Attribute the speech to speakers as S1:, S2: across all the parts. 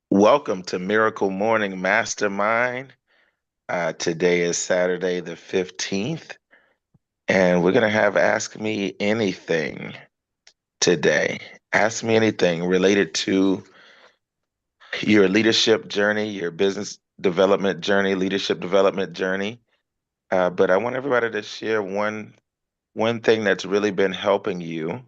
S1: Welcome to Miracle Morning Mastermind. Today is Saturday the 15th, and we're going to have Ask Me Anything today. Ask me anything related to your leadership journey, your business development journey, leadership development journey. But I want everybody to share one thing that's really been helping you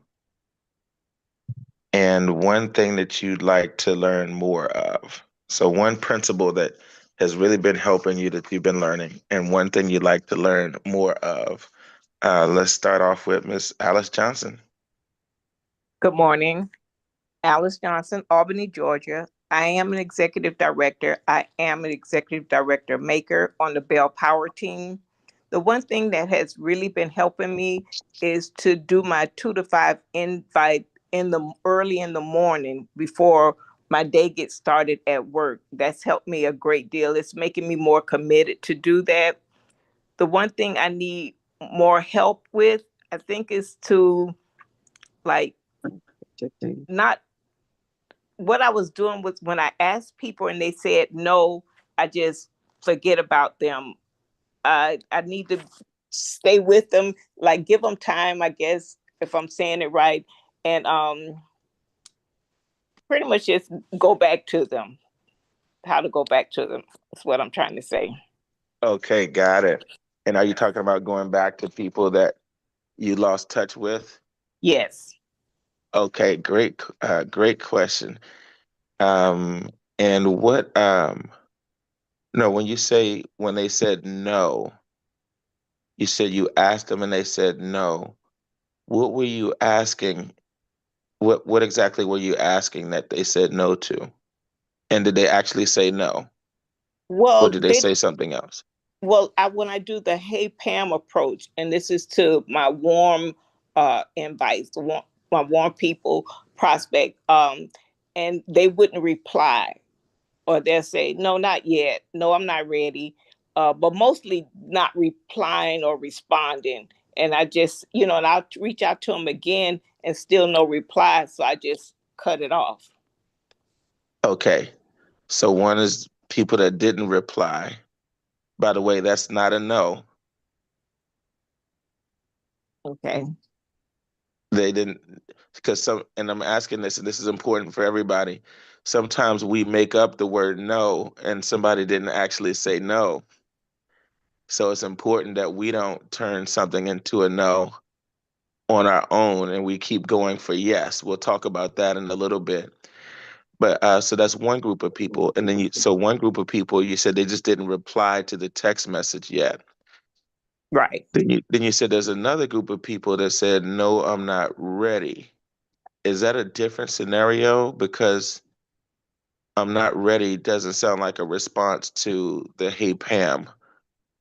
S1: and one thing that you'd like to learn more of. So, one principle that has really been helping you that you've been learning, and one thing you'd like to learn more of. Let's start off with Miss Alice Johnson.
S2: Good morning. Alice Johnson, Albany, Georgia. I am an executive director. I am an executive director maker on the Bell Power team. The one thing that has really been helping me is to do my 2 to 5 invite in the early in the morning before my day gets started at work. That's helped me a great deal. It's making me more committed to do that. The one thing I need more help with, I think, is to like not what I was doing was when I asked people and they said no, I just forget about them. I need to stay with them, like give them time, I guess, if I'm saying it right, and pretty much just go back to them. How to go back to them? That's what I'm trying to say.
S1: Okay, got it. And are you talking about going back to people that you lost touch with?
S2: Yes.
S1: Okay, great question. Um, and what, no, when they said no, you said you asked them and they said no. What were you asking? What exactly were you asking that they said no to? And did they actually say no? Or
S2: Well,
S1: did they
S2: they
S1: say something else?
S2: when I do the Hey Pam approach, and this is to my warm invites, my warm people prospect, and they wouldn't reply, or they'll say, no, not yet. No, I'm not ready. But mostly not replying or responding. And I just, and I'll reach out to them again and still no reply. So I just cut it off.
S1: Okay. So one is people that didn't reply. By the way, that's not a no.
S2: Okay.
S1: They didn't, because and I'm asking this, and this is important for everybody. Sometimes we make up the word no, and somebody didn't actually say no. So it's important that we don't turn something into a no on our own and we keep going for yes. We'll talk about that in a little bit. But so that's one group of people. And then so one group of people, you said they just didn't reply to the text message yet.
S2: Right.
S1: Then you said there's another group of people that said, no, I'm not ready. Is that a different scenario? Because I'm not ready doesn't sound like a response to the hey Pam.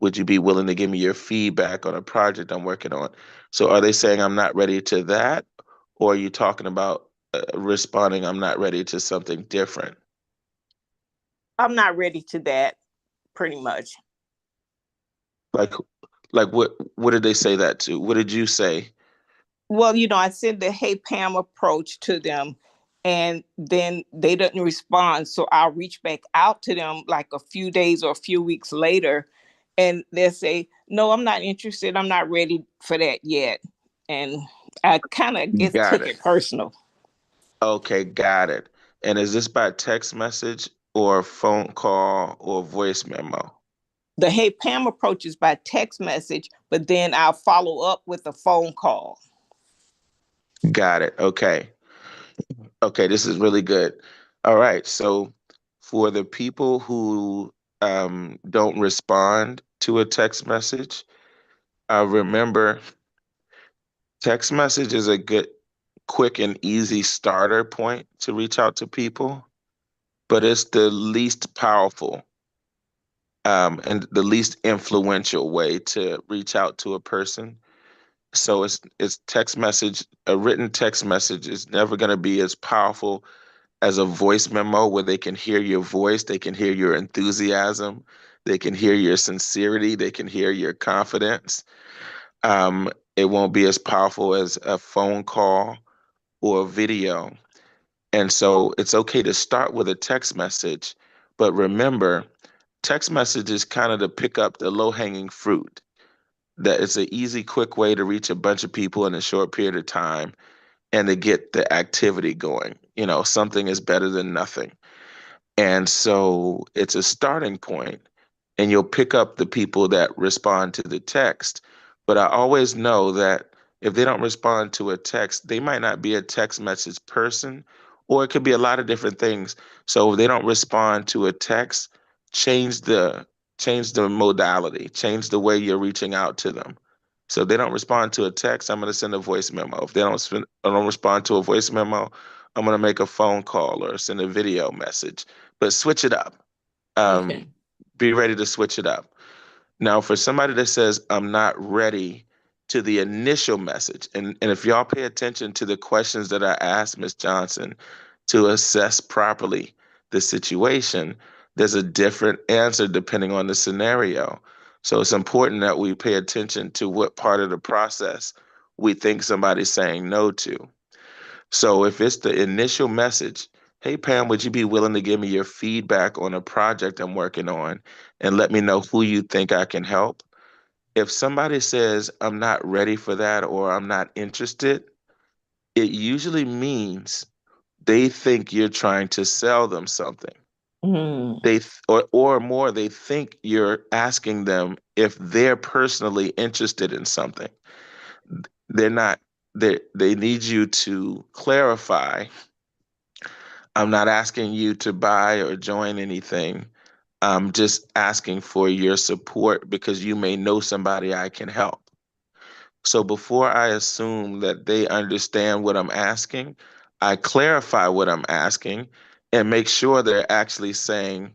S1: Would you be willing to give me your feedback on a project I'm working on? So are they saying I'm not ready to that? Or are you talking about responding, I'm not ready to something different?
S2: I'm not ready to that, pretty much.
S1: Like, like what did they say that to? What did you say?
S2: Well, I send the Hey Pam approach to them, and then they didn't respond. So I'll reach back out to them like a few days or a few weeks later, and they'll say, no, I'm not interested. I'm not ready for that yet. And I kind of guess
S1: Got
S2: took
S1: it.
S2: it personal.
S1: Okay, got it. And is this by text message or phone call or voice memo?
S2: The Hey Pam approach is by text message, but then I'll follow up with a phone call.
S1: Got it. Okay. Okay, this is really good. All right. So for the people who don't respond to a text message, remember text message is a good, quick, and easy starter point to reach out to people, but it's the least powerful and the least influential way to reach out to a person. So it's text message. A written text message is never going to be as powerful as a voice memo where they can hear your voice, they can hear your enthusiasm, they can hear your sincerity, they can hear your confidence. It won't be as powerful as a phone call or a video. And so it's okay to start with a text message, but remember, text message is kind of to pick up the low-hanging fruit. That it's an easy, quick way to reach a bunch of people in a short period of time and to get the activity going. Something is better than nothing. And so it's a starting point, and you'll pick up the people that respond to the text. But I always know that if they don't respond to a text, they might not be a text message person, or it could be a lot of different things. So if they don't respond to a text, change the change the modality, change the way you're reaching out to them. So if they don't respond to a text, I'm going to send a voice memo. If they don't respond to a voice memo, I'm going to make a phone call or send a video message, but switch it up. Um,
S2: Okay.
S1: be ready to switch it up. Now, for somebody that says, I'm not ready to the initial message, and if y'all pay attention to the questions that I asked Miss Johnson to assess properly the situation, there's a different answer depending on the scenario. So it's important that we pay attention to what part of the process we think somebody's saying no to. So if it's the initial message, hey Pam, would you be willing to give me your feedback on a project I'm working on and let me know who you think I can help? If somebody says I'm not ready for that or I'm not interested, it usually means they think you're trying to sell them something.
S2: Mm,
S1: Or more, they think you're asking them if they're personally interested in something. They're not. They need you to clarify. I'm not asking you to buy or join anything. I'm just asking for your support because you may know somebody I can help. So before I assume that they understand what I'm asking, I clarify what I'm asking and make sure they're actually saying,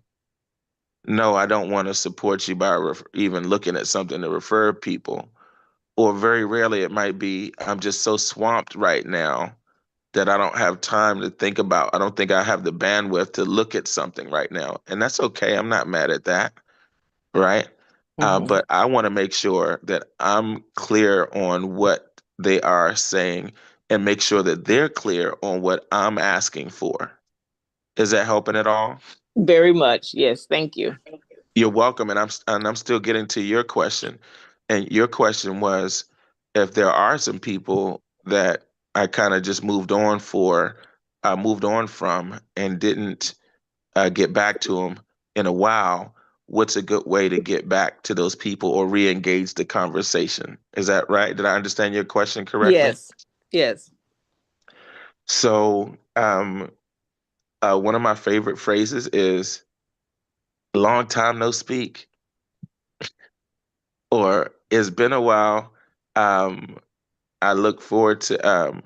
S1: no, I don't want to support you by even looking at something to refer people. Or very rarely it might be, I'm just so swamped right now that I don't have time to think about. I don't think I have the bandwidth to look at something right now. And that's okay. I'm not mad at that. Right.
S2: hmm.
S1: But I want to make sure that I'm clear on what they are saying and make sure that they're clear on what I'm asking for. Is that helping at all?
S2: Very much. Yes. Thank you.
S1: You're welcome. And I'm still getting to your question. And your question was if there are some people that I kind of just moved on from and didn't get back to them in a while, what's a good way to get back to those people or re-engage the conversation? Is that right? Did I understand your question correctly?
S2: Yes. Yes.
S1: So, one of my favorite phrases is long time no speak, or it's been a while. Um, I look forward to,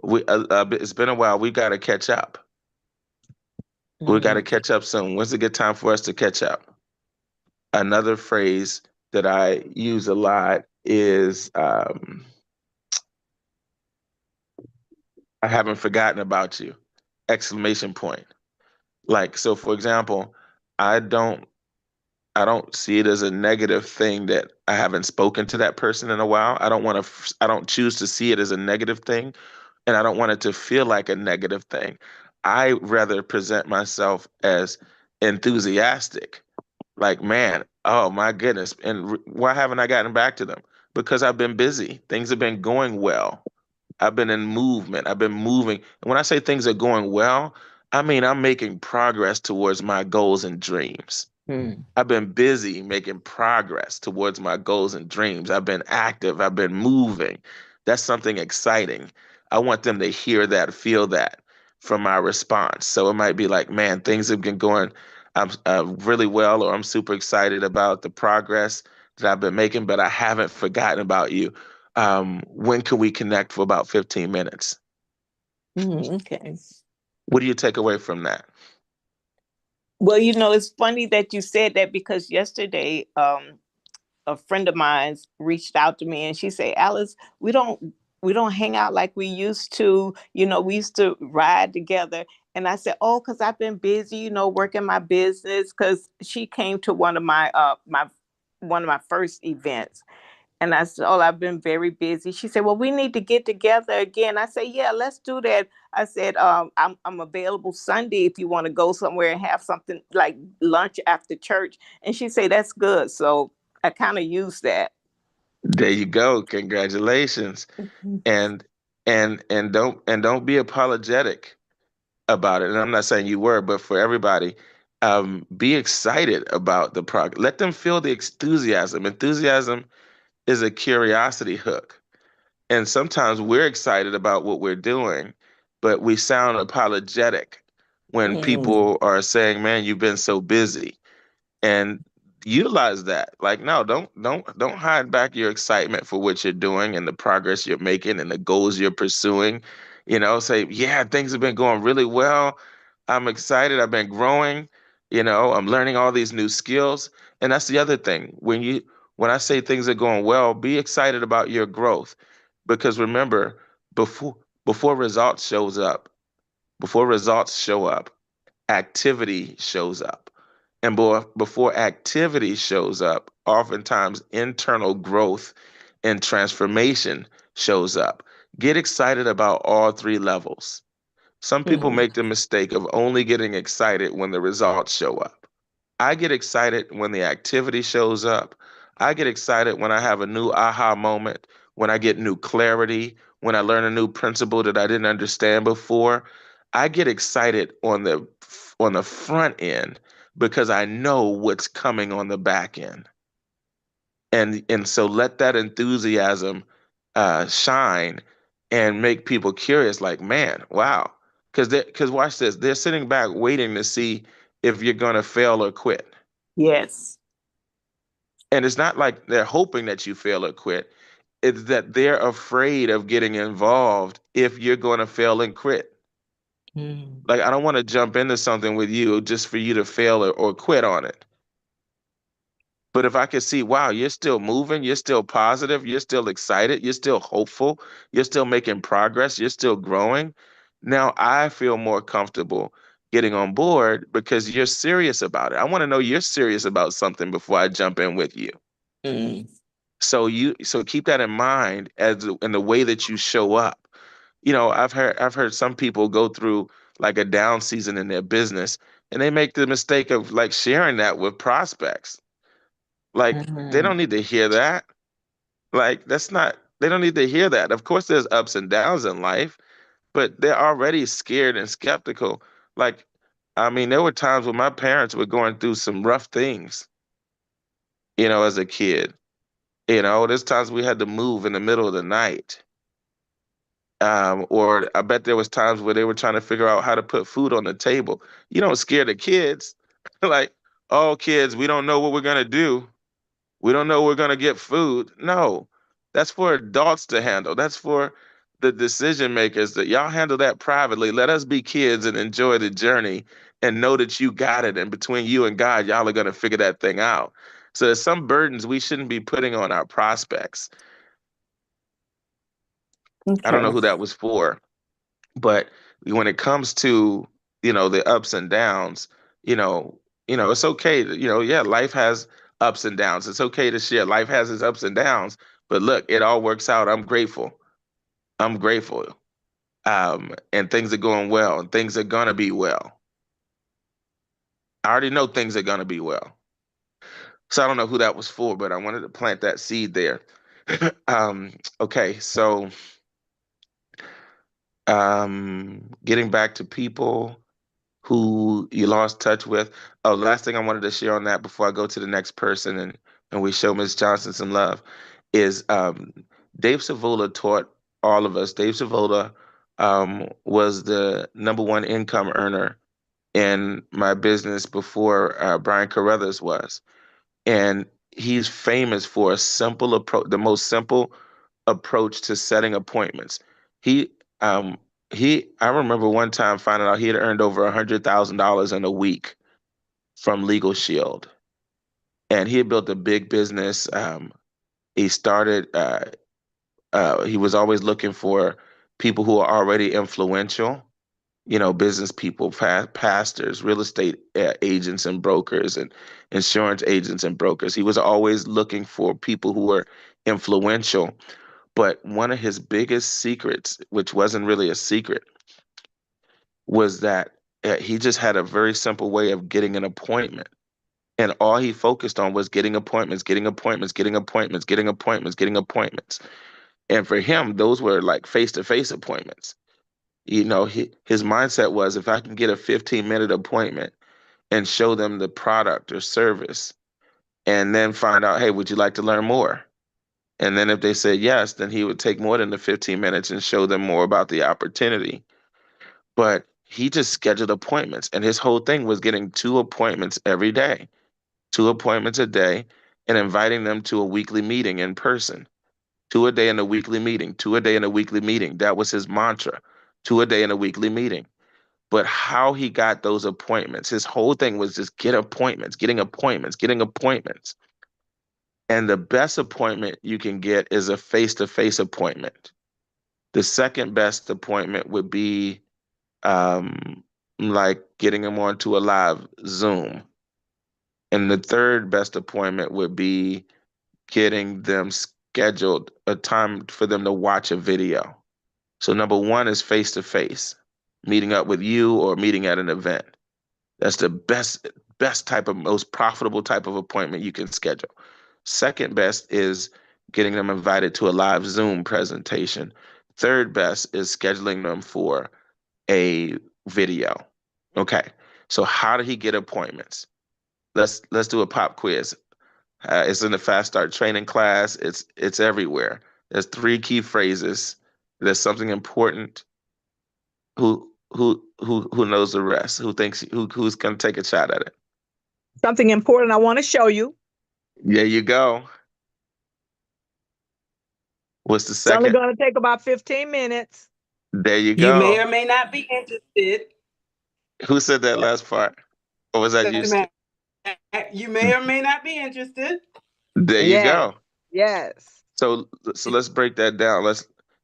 S1: it's been a while. We got to catch up. We got to
S2: Mm,
S1: catch up soon. When's a good time for us to catch up? Another phrase that I use a lot is I haven't forgotten about you. Exclamation point. Like so for example, I don't I don't see it as a negative thing that I haven't spoken to that person in a while. I don't choose to see it as a negative thing and I don't want it to feel like a negative thing. I rather present myself as enthusiastic. Like, man, oh my goodness. And why haven't I gotten back to them? Because I've been busy. Things have been going well. I've been in movement. I've been moving. And when I say things are going well, I mean I'm making progress towards my goals and dreams.
S2: mm,
S1: I've been busy making progress towards my goals and dreams. I've been active. I've been moving. That's something exciting. I want them to hear that, feel that from my response. So it might be like, man, things have been going really well, or I'm super excited about the progress that I've been making, but I haven't forgotten about you. When can we connect for about 15 minutes?
S2: okay.
S1: What do you take away from that?
S2: Well, it's funny that you said that because yesterday, a friend of mine reached out to me and she said, Alice, we don't hang out like we used to. We used to ride together. And I said, oh, because I've been busy, working my business. Because she came to one of my first events, And I said, "Oh, I've been very busy." She said, "Well, we need to get together again." I said, "Yeah, let's do that." I said, I'm available Sunday if you want to go somewhere and have something like lunch after church." And she said, "That's good." So I kind of used that.
S1: There you go. Congratulations. And don't be apologetic about it. And I'm not saying you were, but for everybody, be excited about the progress. Let them feel the enthusiasm. Enthusiasm is a curiosity hook. And sometimes we're excited about what we're doing, but we sound apologetic when
S2: Mm,
S1: people are saying, "Man, you've been so busy." And utilize that. Like, no, don't hide back your excitement for what you're doing and the progress you're making and the goals you're pursuing. Say, "Yeah, things have been going really well. I'm excited. I've been growing. I'm learning all these new skills." And that's the other thing. When I say things are going well, be excited about your growth. Because remember, before before results shows up, before results show up, activity shows up. And before activity shows up, oftentimes internal growth and transformation shows up. Get excited about all three levels. Some people
S2: mm,
S1: make the mistake of only getting excited when the results show up. I get excited when the activity shows up. I get excited when I have a new aha moment, when I get new clarity, when I learn a new principle that I didn't understand before. I get excited on the front end because I know what's coming on the back end. And so let that enthusiasm shine and make people curious, like, man, wow. Because watch this, they're sitting back waiting to see if you're gonna fail or quit.
S2: yes.
S1: And it's not like they're hoping that you fail or quit. It's that they're afraid of getting involved if you're going to fail and quit.
S2: Mm,
S1: Like, I don't want to jump into something with you just for you to fail or quit on it. But if I could see, wow, you're still moving, you're still positive, you're still excited, you're still hopeful, you're still making progress, you're still growing. Now I feel more comfortable getting on board because you're serious about it. I want to know you're serious about something before I jump in with you.
S2: mm,
S1: So keep that in mind in the way that you show up. I've heard some people go through like a down season in their business and they make the mistake of like sharing that with prospects. Like they
S2: mm,
S1: don't need to hear that. Like that's not they don't need to hear that. Of course there's ups and downs in life, but they're already scared and skeptical. Like I mean, there were times when my parents were going through some rough things, as a kid. There's times we had to move in the middle of the night. Or I bet there was times where they were trying to figure out how to put food on the table. You don't scare the kids. Like, "Oh, kids, we don't know what we're gonna do. We don't know we're gonna get food." No, that's for adults to handle. That's for the decision makers that y'all handle that privately. Let us be kids and enjoy the journey and know that you got it. And between you and God, y'all are gonna figure that thing out. So there's some burdens we shouldn't be putting on our prospects. I don't
S2: okay.
S1: know who that was for. But when it comes to, the ups and downs, you know, it's okay to, yeah, life has ups and downs. It's okay to share. Life has its ups and downs, but look, it all works out. I'm grateful. I'm grateful. And things are going well and things are gonna be well. I already know things are gonna be well. So I don't know who that was for, but I wanted to plant that seed there. Okay, so getting back to people who you lost touch with. Oh, last thing I wanted to share on that before I go to the next person and we show Ms. Johnson some love is Dave Savola taught all of us. Dave Savola was the number one income earner in my business before Brian Carruthers was. And he's famous for a simple approach, the most simple approach to setting appointments. He um I remember one time finding out he had earned over $100,000 in a week from Legal Shield. And he had built a big business. He started he was always looking for people who are already influential, business people, pastors, real estate agents and brokers and insurance agents and brokers. He was always looking for people who were influential. But one of his biggest secrets, which wasn't really a secret, was that he just had a very simple way of getting an appointment. And all he focused on was getting appointments, getting appointments, getting appointments, getting appointments, getting appointments. And for him, those were like face-to-face appointments. His mindset was, if I can get a 15-minute appointment and show them the product or service, and then find out, hey, would you like to learn more? And then if they said yes, then he would take more than the 15 minutes and show them more about the opportunity. But he just scheduled appointments, and his whole thing was getting 2 appointments every day, 2 appointments a day, and inviting them to a weekly meeting in person. Two a day in a weekly meeting, two a day in a weekly meeting. That was his mantra, 2 a day in a weekly meeting. But how he got those appointments, his whole thing was just get appointments, getting appointments, getting appointments. And the best appointment you can get is a face-to-face appointment. The second best appointment would be like getting them onto a live Zoom. And the third best appointment would be getting them scheduled a time for them to watch a video. So number one is face-to-face, meeting up with you or meeting at an event. That's the best type of most profitable type of appointment you can schedule. Second best is getting them invited to a live Zoom presentation. Third best is scheduling them for a video. Okay. So how did he get appointments? Let's do a pop quiz. It's in the Fast Start training class. It's everywhere. There's 3 key phrases. There's something important. Who knows the rest? Who's gonna take a shot at it?
S3: Something important I want to show you.
S1: There you go. What's the
S3: It's only
S1: second?
S3: going to take about 15 minutes.
S1: There you
S4: You may
S1: go.
S4: or may not be interested.
S1: Who said that last part? Or was that you?
S4: Dr. Matt, you may or may not be interested.
S1: There you
S3: Yes,
S1: go.
S3: yes.
S1: So let's break that down.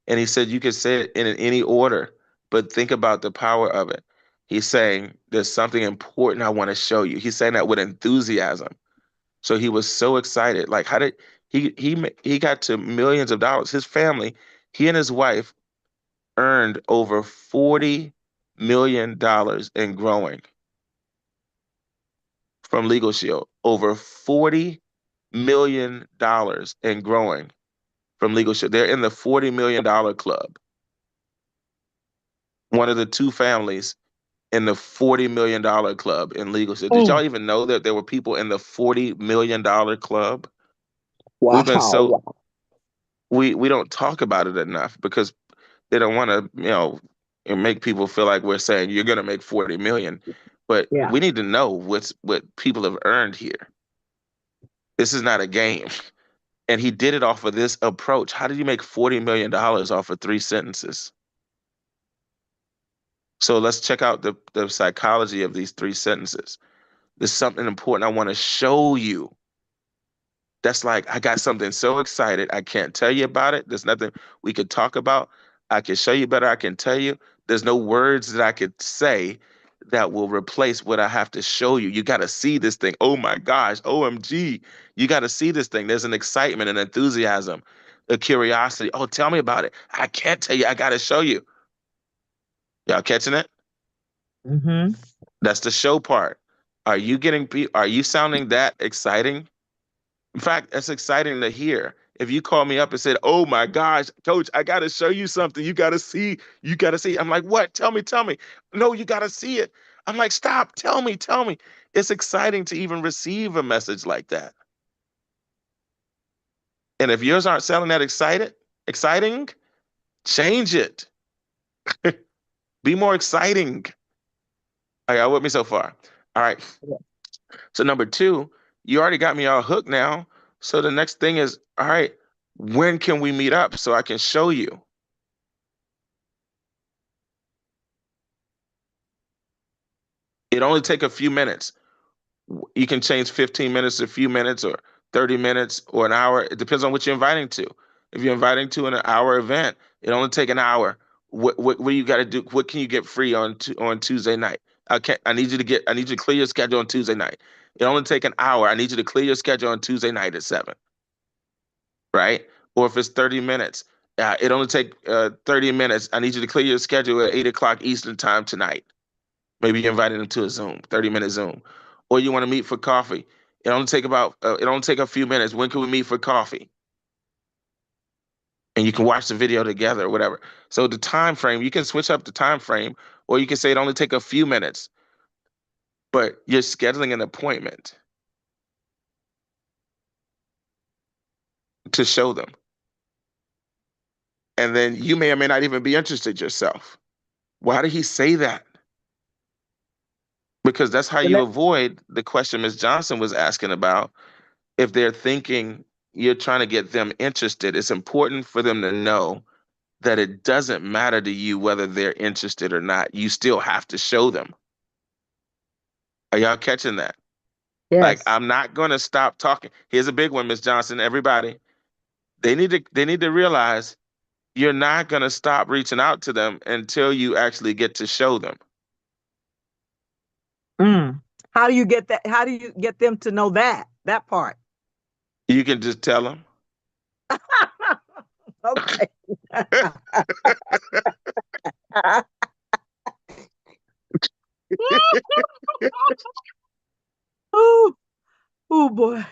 S1: And he said you could say it in any order, but think about the power of it. He's saying there's something important I want to show you. He's saying that with enthusiasm. So he was so excited. Like how did he got to millions of dollars. His family, he and his wife earned over $40 million and growing from Legal Shield. Over $40 million and growing from Legal Shield. They're in the $40 million club. One of the two families in the $40 million club in Legal Shield. Did y'all
S3: Mm.
S1: even know that there were people in the $40 million club? We've been so
S3: Wow.
S1: we don't talk about it enough because they don't want to, make people feel like we're saying you're going to make 40 million. But
S3: Yeah.
S1: we need to know what people have earned here. This is not a game. And he did it off of this approach. How did you make $40 million off of 3 sentences? So let's check out the psychology of these 3 sentences. There's something important I want to show you. That's like, I got something so excited. I can't tell you about it. There's nothing we could talk about. I can show you better. I can tell you. There's no words that I could say that will replace what I have to show you. You got to see this thing. Oh my gosh. OMG. You got to see this thing. There's an excitement, an enthusiasm, a curiosity. Oh, tell me about it. I can't tell you. I got to show you. Y'all catching it?
S3: Mm-hmm.
S1: That's the show part. Are you sounding that exciting? In fact, that's exciting to hear. If you call me up and said, "Oh my gosh, coach, I got to show you something. You got to see. You got to see." I'm like, "What? Tell me, tell me." No, you got to see it. I'm like, "Stop. Tell me, tell me." It's exciting to even receive a message like that. And if yours aren't sounding that exciting, change it. Be more exciting. Are y'all with me so far? All right. So number two, you already got me all hooked now. So the next thing is, all right, when can we meet up so I can show you? It only take a few minutes. You can change 15 minutes to a few minutes or 30 minutes or an hour. It depends on what you're inviting to. If you're inviting to an hour event, it only take an hour. What you got to do? What can you get free on Tuesday night? I need you to clear your schedule on Tuesday night. It only take an hour. I need you to clear your schedule on Tuesday night at 7. right? Or if it's 30 minutes, it only take 30 minutes. I need you to clear your schedule at 8 o'clock Eastern time tonight. Maybe you invited them to a Zoom, 30-minute Zoom. Or you want to meet for coffee. It only take a few minutes. When can we meet for coffee? And you can watch the video together or whatever. So the time frame, you can switch up the time frame, or you can say it only take a few minutes, but you're scheduling an appointment to show them. And then you may or may not even be interested yourself. Why did he say that? Because that's how
S3: And
S1: you avoid the question Ms. Johnson was asking about. If they're thinking you're trying to get them interested, it's important for them to know that it doesn't matter to you whether they're interested or not. You still have to show them. Are y'all catching that? Like,
S3: yes.
S1: I'm not going to stop talking. Here's a big one, Ms. Johnson. Everybody, they need to realize you're not going to stop reaching out to them until you actually get to show them.
S3: How do you get that? How do you get them to know that part?
S1: You can just tell them.
S3: Okay. Oh, oh boy.
S1: Now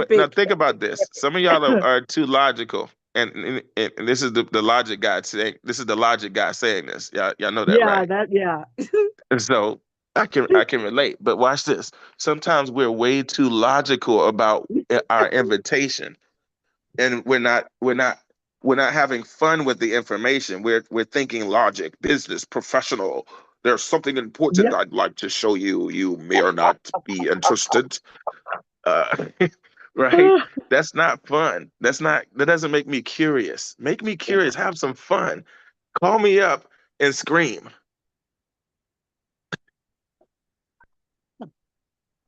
S3: Epic.
S1: think about this. Some of y'all are too logical, and this is the logic guy saying. This is the logic guy saying this. Y'all know that,
S3: Yeah,
S1: right?
S3: yeah.
S1: And so I can relate. But watch this. Sometimes we're way too logical about our invitation, and we're not having fun with the information. We're thinking logic, business, professional. There's something important
S3: Yep.
S1: I'd like to show you. You may or not be interested. Uh, right? That's not fun. That doesn't make me curious. Make me curious. Have some fun. Call me up and scream.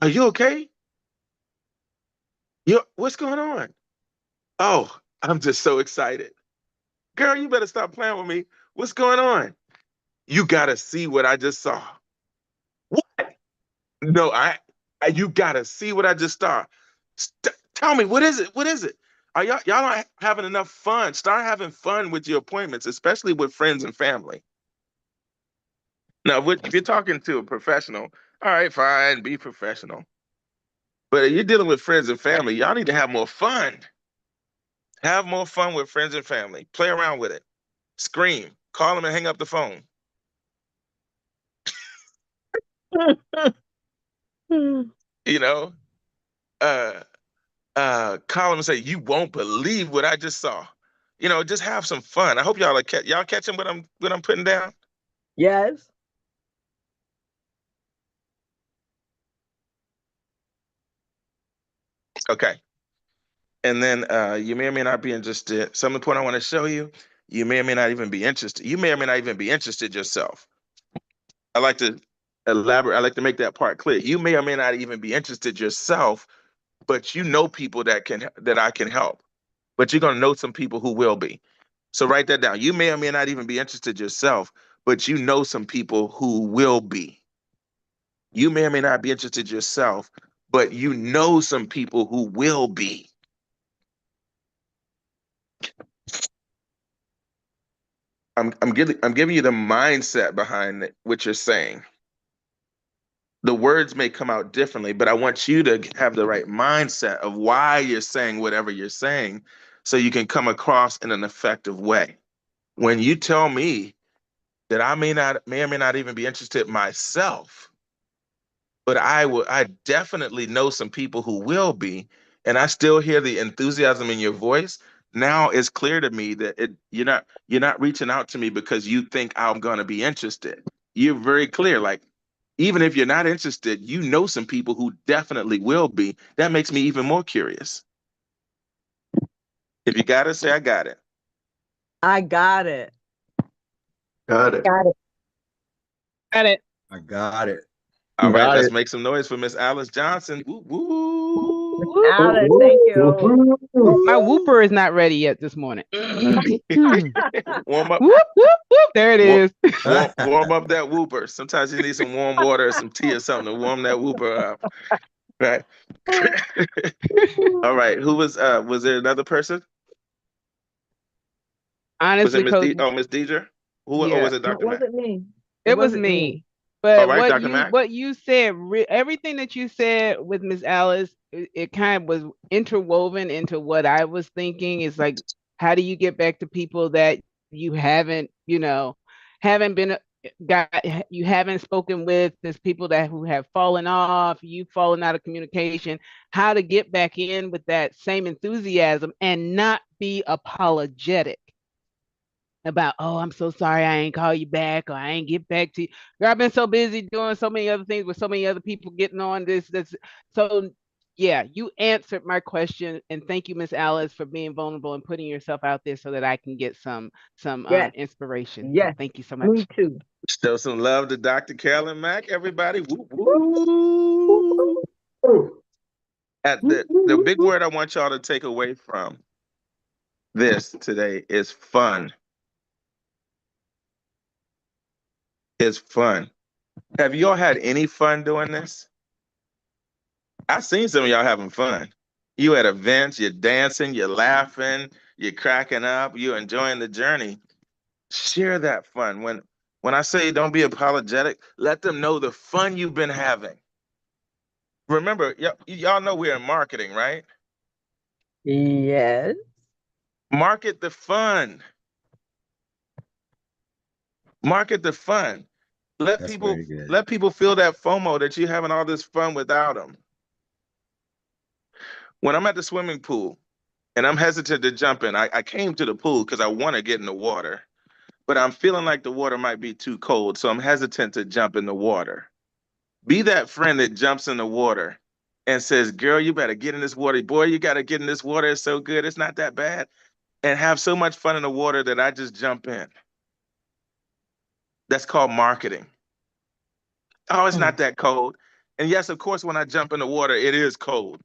S1: Are you okay? What's going on? Oh, I'm just so excited. Girl, you better stop playing with me. What's going on? You gotta see what I just saw. What? No, you gotta see what I just saw. Tell me, what is it? What is it? Are y'all not having enough fun? Start having fun with your appointments, especially with friends and family. Now, if you're talking to a professional, all right, fine, be professional. But if you're dealing with friends and family, y'all need to have more fun. Have more fun with friends and family. Play around with it. Scream. Call them and hang up the phone. You know, uh, call them and say, "You won't believe what I just saw." You know, just have some fun. I hope y'all catching what I'm putting down.
S3: Yes.
S1: Okay. And then you may or may not be interested. Some of the point I want to show you, you may or may not even be interested. You may or may not even be interested yourself. I like to elaborate. I like to make that part clear. You may or may not even be interested yourself, but you know people that I can help. But you're gonna know some people who will be. So write that down. You may or may not even be interested yourself, but you know some people who will be. You may or may not be interested yourself, but you know some people who will be. I'm giving you the mindset behind what you're saying. The words may come out differently, but I want you to have the right mindset of why you're saying whatever you're saying so you can come across in an effective way. When you tell me that may or may not even be interested myself, but I definitely know some people who will be, and I still hear the enthusiasm in your voice. Now it's clear to me that you're not reaching out to me because you think I'm going to be interested. You're very clear, like even if you're not interested, you know some people who definitely will be. That makes me even more curious. If you got it, say I got it.
S3: I got it.
S1: Got it.
S3: Got it.
S4: Got it.
S5: I got it.
S1: All right,
S5: Got
S1: let's
S5: it.
S1: make some noise for Miss Alice Johnson. Woo, woo.
S3: Alice, thank you.
S4: My whooper is not ready yet this morning.
S1: Warm up,
S4: Whoop, whoop, whoop. There it
S1: warm,
S4: is.
S1: warm up that whooper. Sometimes you need some warm water or some tea or something to warm that whooper up. Right. All right. Who was there another person? Was it
S4: Honestly,
S1: Miss
S4: Coach,
S1: D? Oh, Miss Deidre? Who or
S4: yeah,
S1: was it
S3: No, it
S1: Dr. Matt?
S3: wasn't me. It
S4: it was
S3: wasn't me.
S4: me.
S1: All
S4: But
S1: right, Dr. Matt.
S4: what you said, everything that you said with Miss Alice, it kind of was interwoven into what I was thinking. It's like, how do you get back to people that you haven't, haven't been got you haven't spoken with? There's people that who have fallen off, you've fallen out of communication. How to get back in with that same enthusiasm and not be apologetic about, oh, I'm so sorry I ain't call you back or I ain't get back to you. Girl, I've been so busy doing so many other things with so many other people getting on this. So yeah, you answered my question, and thank you, Miss Alice, for being vulnerable and putting yourself out there so that I can get some
S3: Yes,
S4: inspiration. So
S3: yes,
S4: thank you so
S3: me
S4: much.
S3: too.
S1: Show some love to Dr. Carolyn Mack, everybody. Woo, woo. At the big word I want y'all to take away from this today is fun. It's fun. Have y'all had any fun doing this? I've seen some of y'all having fun. You at events, you're dancing, you're laughing, you're cracking up, you're enjoying the journey. Share that fun. When I say don't be apologetic, let them know the fun you've been having. Remember, y'all know we're in marketing, right?
S3: Yes.
S1: Market the fun. Market the fun. Let
S5: That's
S1: people
S5: very good.
S1: let people feel that FOMO that you're having all this fun without them. When I'm at the swimming pool and I'm hesitant to jump in, I came to the pool because I want to get in the water, but I'm feeling like the water might be too cold, so I'm hesitant to jump in the water. Be that friend that jumps in the water and says, "Girl, you better get in this water. Boy, you got to get in this water. It's so good. It's not that bad." And have so much fun in the water that I just jump in. That's called marketing. Oh, it's not that cold. And yes, of course, when I jump in the water, it is cold.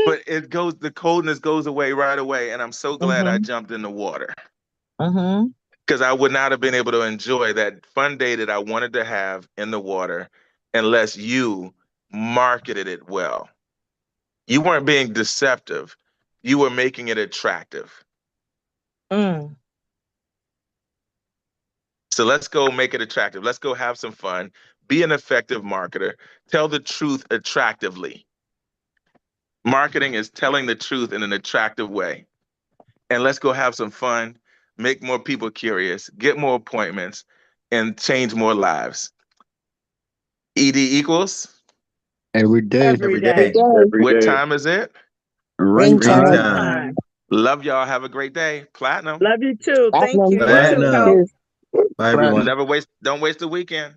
S1: But the coldness goes away right away. And I'm so glad I
S3: Mm-hmm.
S1: jumped in the water
S3: Mm-hmm.
S1: because I would not have been able to enjoy that fun day that I wanted to have in the water unless you marketed it well. You weren't being deceptive, you were making it attractive.
S3: Mm.
S1: So let's go make it attractive. Let's go have some fun. Be an effective marketer. Tell the truth attractively. Marketing is telling the truth in an attractive way. And let's go have some fun, make more people curious, get more appointments, and change more lives. ED equals,
S5: Every day.
S3: Every
S5: Every
S3: day.
S5: day.
S1: what time is it?
S5: Right
S6: Ring
S5: on
S3: Right
S6: time.
S5: time.
S3: time.
S1: Love y'all. Have a great day. Platinum.
S3: Love you too. Thank
S6: Platinum
S3: you. You
S6: Grand
S3: too,
S5: Platinum.
S3: Coach.
S6: is
S5: Bye, everyone.
S6: platinum.
S1: Never waste, don't waste the weekend.